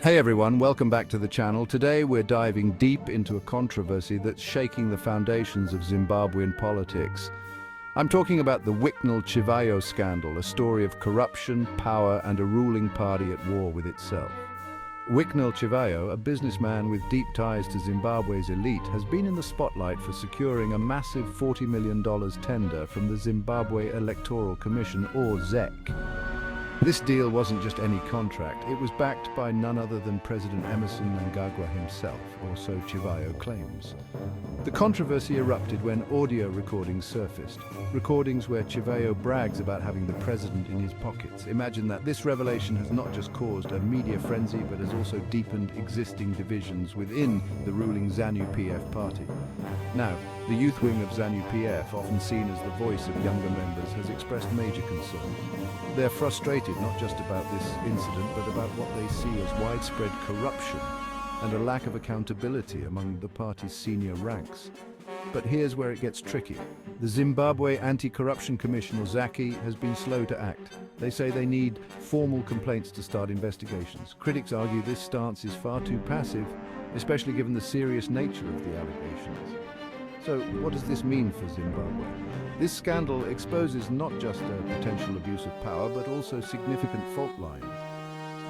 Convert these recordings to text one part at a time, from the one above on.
Hey everyone, welcome back to the channel. Today we're diving deep into a controversy that's shaking the foundations of Zimbabwean politics. I'm talking about the Chivhayo scandal, a story of corruption, power, and a ruling party at war with itself. Chivhayo, a businessman with deep ties to Zimbabwe's elite, has been in the spotlight for securing a massive $40 million tender from the Zimbabwe Electoral Commission, or ZEC. This deal wasn't just any contract, it was backed by none other than President Emmerson Mnangagwa himself, or so Chivhayo claims. The controversy erupted when audio recordings surfaced, recordings where Chivhayo brags about having the president in his pockets. Imagine that. This revelation has not just caused a media frenzy, but has also deepened existing divisions within the ruling ZANU-PF party. Now, the youth wing of ZANU-PF, often seen as the voice of younger members, has expressed major concerns. They're frustrated not just about this incident, but about what they see as widespread corruption and a lack of accountability among the party's senior ranks. But here's where it gets tricky. The Zimbabwe Anti-Corruption Commission, or ZAC, has been slow to act. They say they need formal complaints to start investigations. Critics argue this stance is far too passive, especially given the serious nature of the allegations. So, what does this mean for Zimbabwe? This scandal exposes not just a potential abuse of power, but also significant fault lines.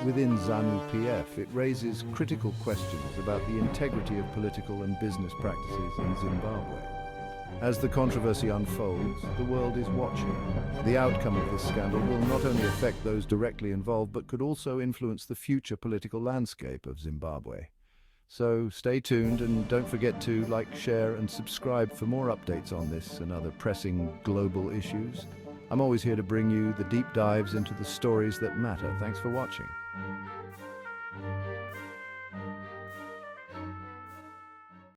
Within ZANU-PF, it raises critical questions about the integrity of political and business practices in Zimbabwe. As the controversy unfolds, the world is watching. The outcome of this scandal will not only affect those directly involved, but could also influence the future political landscape of Zimbabwe. So stay tuned and don't forget to like, share and subscribe for more updates on this and other pressing global issues. I'm always here to bring you the deep dives into the stories that matter. Thanks for watching.